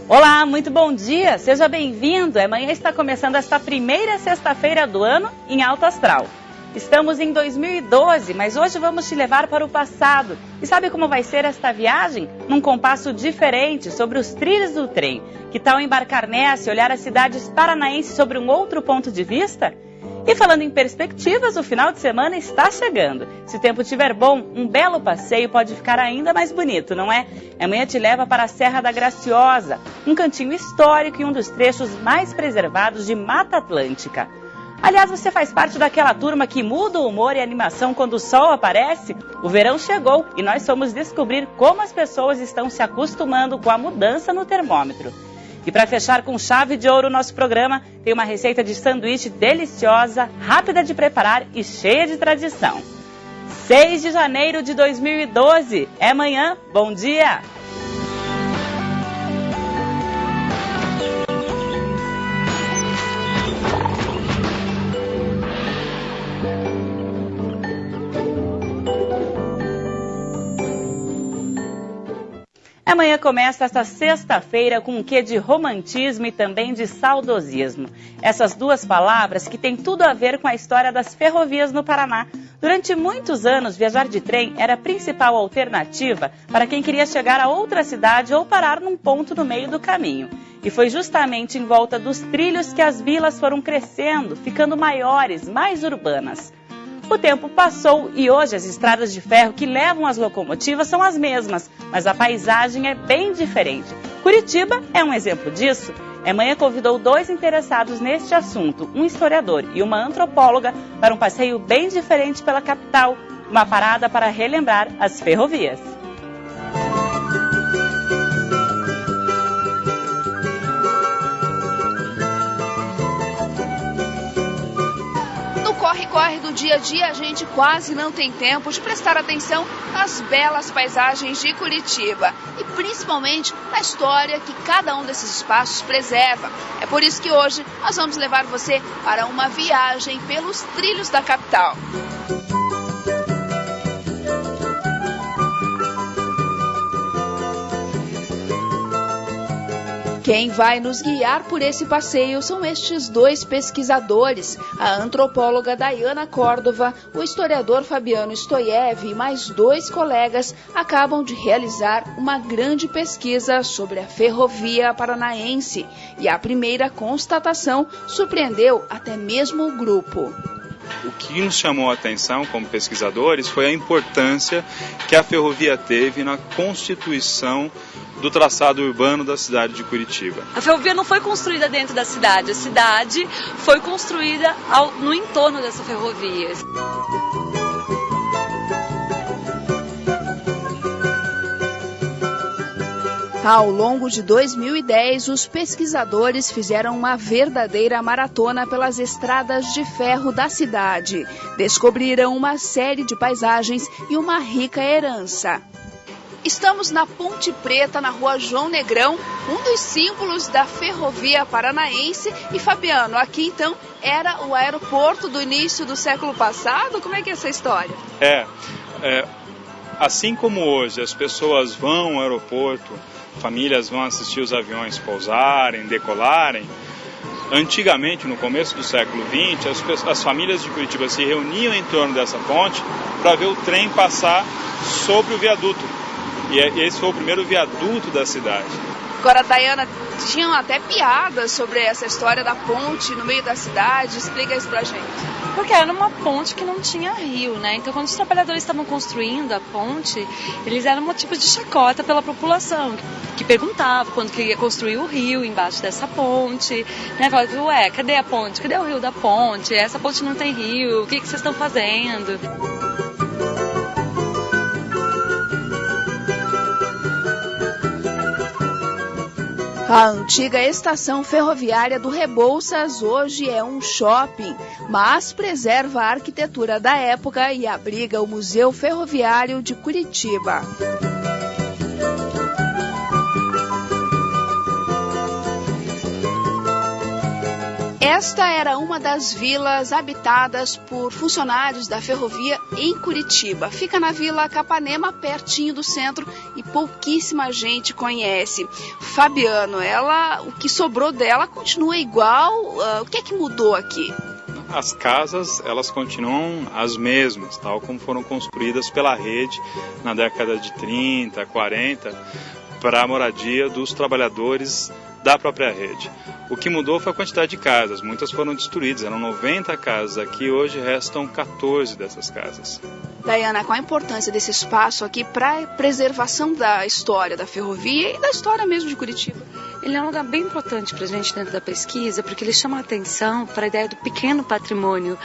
Olá, muito bom dia, seja bem-vindo. Amanhã está começando esta primeira sexta-feira do ano em Alto Astral. Estamos em 2012, mas hoje vamos te levar para o passado. E sabe como vai ser esta viagem? Num compasso diferente, sobre os trilhos do trem. Que tal embarcar nessa e olhar as cidades paranaenses sobre um outro ponto de vista? E falando em perspectivas, o final de semana está chegando. Se o tempo estiver bom, um belo passeio pode ficar ainda mais bonito, não é? Amanhã te leva para a Serra da Graciosa, um cantinho histórico e um dos trechos mais preservados de Mata Atlântica. Aliás, você faz parte daquela turma que muda o humor e a animação quando o sol aparece? O verão chegou e nós fomos descobrir como as pessoas estão se acostumando com a mudança no termômetro. E para fechar com chave de ouro o nosso programa, tem uma receita de sanduíche deliciosa, rápida de preparar e cheia de tradição. 6 de janeiro de 2012, é amanhã, bom dia! Amanhã começa esta sexta-feira com um quê de romantismo e também de saudosismo. Essas duas palavras que têm tudo a ver com a história das ferrovias no Paraná. Durante muitos anos, viajar de trem era a principal alternativa para quem queria chegar a outra cidade ou parar num ponto no meio do caminho. E foi justamente em volta dos trilhos que as vilas foram crescendo, ficando maiores, mais urbanas. O tempo passou e hoje as estradas de ferro que levam as locomotivas são as mesmas, mas a paisagem é bem diferente. Curitiba é um exemplo disso. Amanhã convidou 2 interessados neste assunto, um historiador e uma antropóloga, para um passeio bem diferente pela capital, uma parada para relembrar as ferrovias. Corre do dia a dia, a gente quase não tem tempo de prestar atenção nas belas paisagens de Curitiba e principalmente na história que cada um desses espaços preserva. É por isso que hoje nós vamos levar você para uma viagem pelos trilhos da capital. Quem vai nos guiar por esse passeio são estes 2 pesquisadores, a antropóloga Dayana Córdova, o historiador Fabiano Stoiev e mais 2 colegas acabam de realizar uma grande pesquisa sobre a ferrovia paranaense. E a primeira constatação surpreendeu até mesmo o grupo. O que nos chamou a atenção como pesquisadores foi a importância que a ferrovia teve na constituição do traçado urbano da cidade de Curitiba. A ferrovia não foi construída dentro da cidade, a cidade foi construída no entorno dessa ferrovia. Ao longo de 2010, os pesquisadores fizeram uma verdadeira maratona pelas estradas de ferro da cidade. Descobriram uma série de paisagens e uma rica herança. Estamos na Ponte Preta, na rua João Negrão, um dos símbolos da ferrovia paranaense. E Fabiano, aqui então era o aeroporto do início do século passado? Como é que é essa história? Assim como hoje as pessoas vão ao aeroporto, famílias vão assistir os aviões pousarem, decolarem, antigamente, no começo do século XX, as famílias de Curitiba se reuniam em torno dessa ponte para ver o trem passar sobre o viaduto. E esse foi o primeiro viaduto da cidade. Agora, Dayana, tinham até piadas sobre essa história da ponte no meio da cidade. Explica isso pra gente. Porque era uma ponte que não tinha rio, né? Então, quando os trabalhadores estavam construindo a ponte, eles eram motivo de chacota pela população, que perguntava quando que ia construir o rio embaixo dessa ponte, né? Falava, ué, cadê a ponte? Cadê o rio da ponte? Essa ponte não tem rio, o que vocês estão fazendo? A antiga estação ferroviária do Rebouças hoje é um shopping, mas preserva a arquitetura da época e abriga o Museu Ferroviário de Curitiba. Esta era uma das vilas habitadas por funcionários da ferrovia em Curitiba. Fica na Vila Capanema, pertinho do centro, e pouquíssima gente conhece. Fabiano, o que sobrou dela continua igual? O que é que mudou aqui? As casas, elas continuam as mesmas, tal como foram construídas pela rede na década de 30, 40, para a moradia dos trabalhadores da própria rede. O que mudou foi a quantidade de casas, muitas foram destruídas, eram 90 casas aqui, hoje restam 14 dessas casas. Dayana, qual a importância desse espaço aqui para a preservação da história da ferrovia e da história mesmo de Curitiba? Ele é um lugar bem importante para a gente dentro da pesquisa, porque ele chama a atenção para a ideia do pequeno patrimônio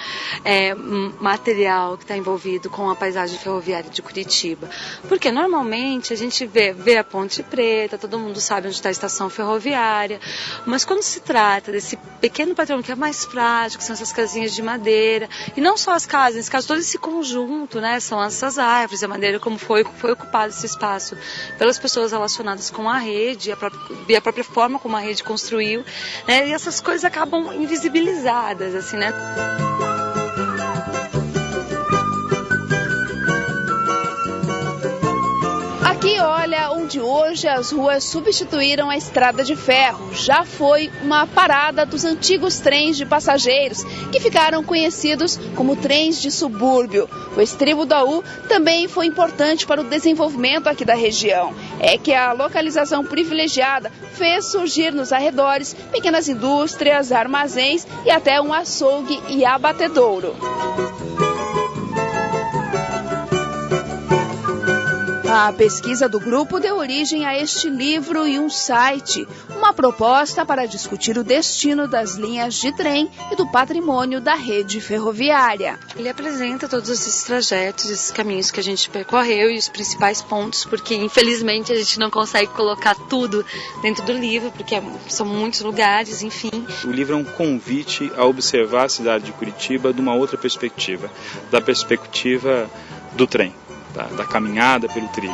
material que está envolvido com a paisagem ferroviária de Curitiba. Porque normalmente a gente vê a Ponte Preta, todo mundo sabe onde está a estação ferroviária, mas quando se trata desse pequeno patrimônio que é mais prático, são essas casinhas de madeira, e não só as casas, nesse caso todo esse conjunto, né, são essas árvores, a maneira como foi ocupado esse espaço pelas pessoas relacionadas com a rede e a própria forma como a rede construiu, né, e essas coisas acabam invisibilizadas, assim, né? Aqui, olha, onde hoje as ruas substituíram a estrada de ferro. Já foi uma parada dos antigos trens de passageiros, que ficaram conhecidos como trens de subúrbio. O estribo da U também foi importante para o desenvolvimento aqui da região. É que a localização privilegiada fez surgir nos arredores pequenas indústrias, armazéns e até um açougue e abatedouro. A pesquisa do grupo deu origem a este livro e um site, uma proposta para discutir o destino das linhas de trem e do patrimônio da rede ferroviária. Ele apresenta todos esses trajetos, esses caminhos que a gente percorreu e os principais pontos, porque infelizmente a gente não consegue colocar tudo dentro do livro, porque são muitos lugares, enfim. O livro é um convite a observar a cidade de Curitiba de uma outra perspectiva, da perspectiva do trem. Da caminhada pelo trilho.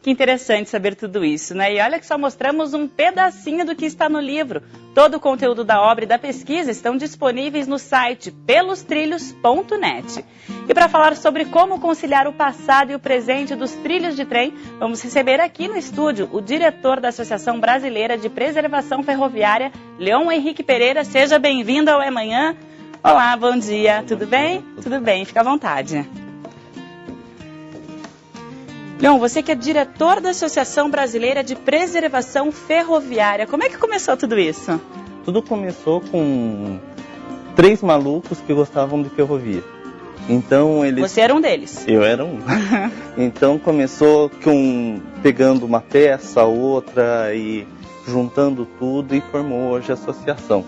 Que interessante saber tudo isso, né? E olha que só mostramos um pedacinho do que está no livro. Todo o conteúdo da obra e da pesquisa estão disponíveis no site pelostrilhos.net. E para falar sobre como conciliar o passado e o presente dos trilhos de trem, vamos receber aqui no estúdio o diretor da Associação Brasileira de Preservação Ferroviária, Leon Henrique Pereira. Seja bem-vindo ao É Manhã. Olá, bom dia. Tudo bem? Tudo bem, fica à vontade. Leon, você que é diretor da Associação Brasileira de Preservação Ferroviária, como é que começou tudo isso? Tudo começou com 3 malucos que gostavam de ferrovia. Então eles... Você era um deles? Eu era um. Então começou com pegando uma peça, outra e juntando tudo e formou hoje a associação.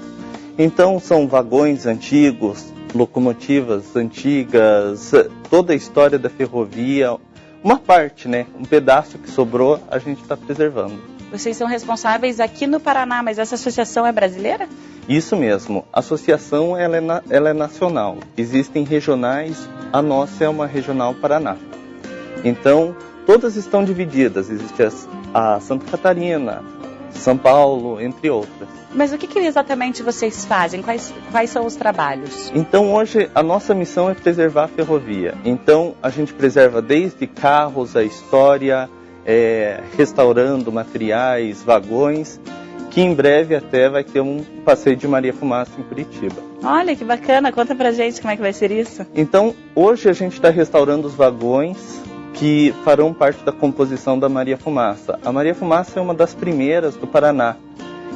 Então são vagões antigos, locomotivas antigas, toda a história da ferrovia. Uma parte, né? Um pedaço que sobrou, a gente está preservando. Vocês são responsáveis aqui no Paraná, mas essa associação é brasileira? Isso mesmo. A associação ela é nacional. Existem regionais, a nossa é uma regional Paraná. Então, todas estão divididas. Existe a Santa Catarina, São Paulo, entre outras. Mas o que exatamente vocês fazem? Quais são os trabalhos? Então hoje a nossa missão é preservar a ferrovia. Então a gente preserva desde carros, a história, restaurando materiais, vagões, que em breve até vai ter um passeio de Maria Fumaça em Curitiba. Olha que bacana, conta pra gente como é que vai ser isso. Então hoje a gente está restaurando os vagões que farão parte da composição da Maria Fumaça. A Maria Fumaça é uma das primeiras do Paraná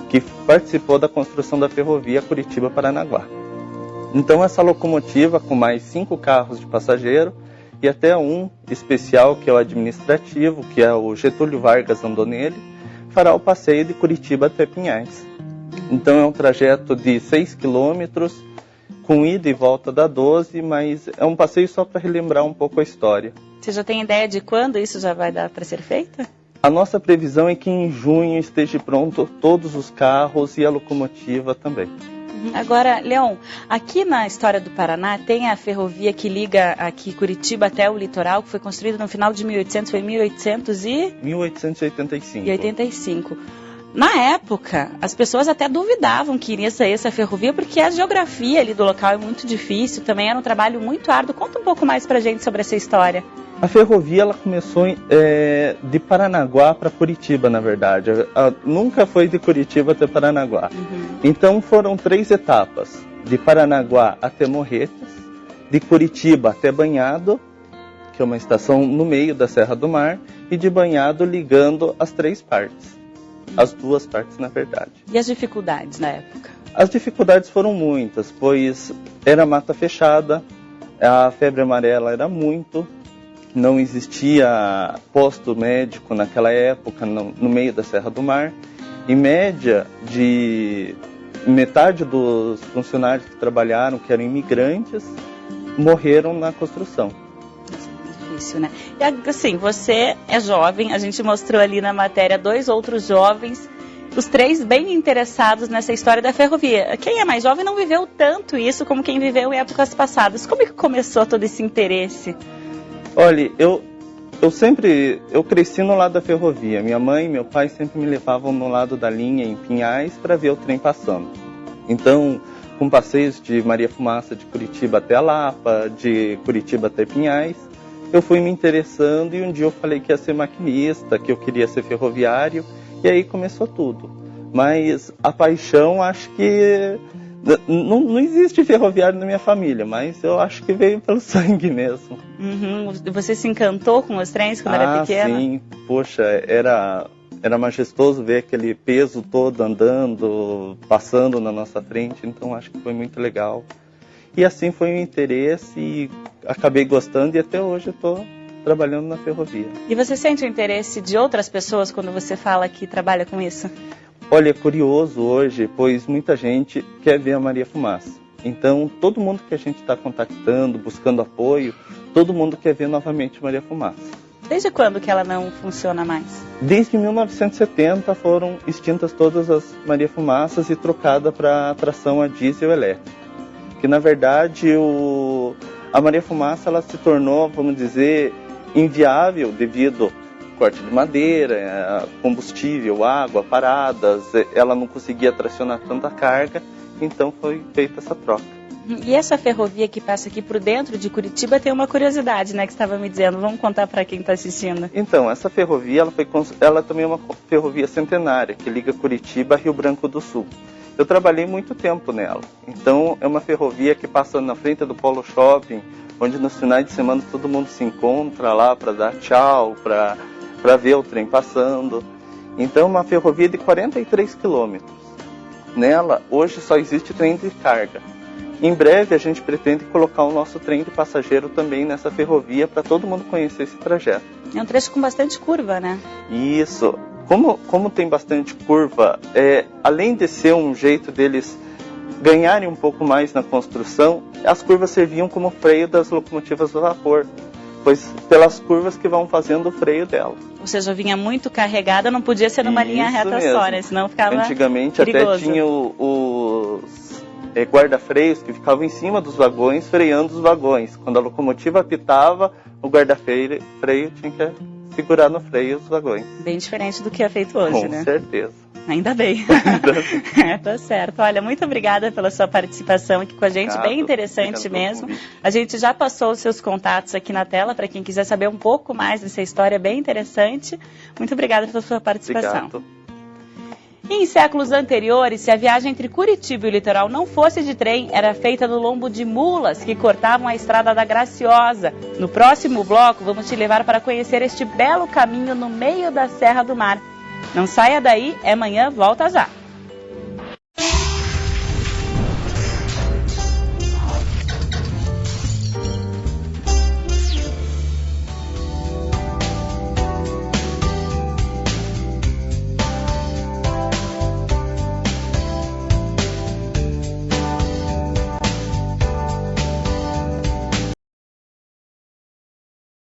que participou da construção da ferrovia Curitiba-Paranaguá. Então essa locomotiva, com mais 5 carros de passageiro e até um especial, que é o administrativo, que é o Getúlio Vargas Andonelli, fará o passeio de Curitiba até Pinhais. Então é um trajeto de 6 quilômetros, com ida e volta dá 12, mas é um passeio só para relembrar um pouco a história. Você já tem ideia de quando isso já vai dar para ser feito? A nossa previsão é que em junho esteja pronto todos os carros e a locomotiva também. Agora, Leon, aqui na história do Paraná tem a ferrovia que liga aqui Curitiba até o litoral, que foi construída no final de 1800, foi 1885. Na época, as pessoas até duvidavam que iria sair essa ferrovia, porque a geografia ali do local é muito difícil, também era um trabalho muito árduo. Conta um pouco mais pra gente sobre essa história. A ferrovia ela começou de Paranaguá para Curitiba, na verdade. Nunca foi de Curitiba até Paranaguá. Então foram 3 etapas: de Paranaguá até Morretes, de Curitiba até Banhado, que é uma estação no meio da Serra do Mar, e de Banhado ligando as 3 partes. As 2 partes, na verdade. E as dificuldades na época? As dificuldades foram muitas, pois era mata fechada, a febre amarela era muito. Não existia posto médico naquela época no meio da Serra do Mar. Em média, de metade dos funcionários que trabalharam, que eram imigrantes, morreram na construção. Difícil, né? E assim, você é jovem, a gente mostrou ali na matéria 2 outros jovens, os 3 bem interessados nessa história da ferrovia. Quem é mais jovem não viveu tanto isso como quem viveu em épocas passadas. Como é que começou todo esse interesse? Olha, eu cresci no lado da ferrovia. Minha mãe e meu pai sempre me levavam no lado da linha em Pinhais para ver o trem passando. Então, com passeios de Maria Fumaça de Curitiba até a Lapa, de Curitiba até Pinhais, eu fui me interessando e um dia eu falei que ia ser maquinista, que eu queria ser ferroviário, e aí começou tudo. Mas a paixão, acho que não existe ferroviário na minha família, mas eu acho que veio pelo sangue mesmo. Você se encantou com os trens quando era pequena? Sim, poxa, era majestoso ver aquele peso todo andando, passando na nossa frente, então acho que foi muito legal. E assim foi o interesse e acabei gostando e até hoje eu estou trabalhando na ferrovia. E você sente o interesse de outras pessoas quando você fala que trabalha com isso? Olha, é curioso hoje, pois muita gente quer ver a Maria Fumaça. Então, todo mundo que a gente está contactando, buscando apoio, todo mundo quer ver novamente Maria Fumaça. Desde quando que ela não funciona mais? Desde 1970 foram extintas todas as Maria Fumaças e trocada para tração a diesel elétrico. Que na verdade a Maria Fumaça ela se tornou, vamos dizer, inviável devido corte de madeira, combustível, água, paradas, ela não conseguia tracionar tanta carga, então foi feita essa troca. E essa ferrovia que passa aqui por dentro de Curitiba tem uma curiosidade, né, que você estava me dizendo. Vamos contar para quem está assistindo. Então, essa ferrovia, ela também é uma ferrovia centenária, que liga Curitiba a Rio Branco do Sul. Eu trabalhei muito tempo nela, então é uma ferrovia que passa na frente do Polo Shopping, onde nos finais de semana todo mundo se encontra lá para dar tchau, para ver o trem passando. Então, uma ferrovia de 43 quilômetros. Nela, hoje só existe trem de carga. Em breve, a gente pretende colocar o nosso trem de passageiro também nessa ferrovia para todo mundo conhecer esse trajeto. É um trecho com bastante curva, né? Isso. Como tem bastante curva, além de ser um jeito deles ganharem um pouco mais na construção, as curvas serviam como freio das locomotivas a vapor, pois pelas curvas que vão fazendo o freio dela. Ou seja, vinha muito carregada, não podia ser numa linha reta mesmo. Só, né? Senão ficava antigamente perigoso. Até tinha os guarda-freios que ficavam em cima dos vagões, freando os vagões. Quando a locomotiva apitava, o guarda-freio tinha que segurar no freio os vagões. Bem diferente do que é feito hoje, né? Com certeza. Ainda bem. Tá certo. Olha, muito obrigada pela sua participação aqui com a gente, bem interessante mesmo. A gente já passou os seus contatos aqui na tela para quem quiser saber um pouco mais dessa história bem interessante. Muito obrigada pela sua participação. Obrigado. Em séculos anteriores, se a viagem entre Curitiba e o litoral não fosse de trem, era feita no lombo de mulas que cortavam a estrada da Graciosa. No próximo bloco, vamos te levar para conhecer este belo caminho no meio da Serra do Mar. Não saia daí, amanhã volta já!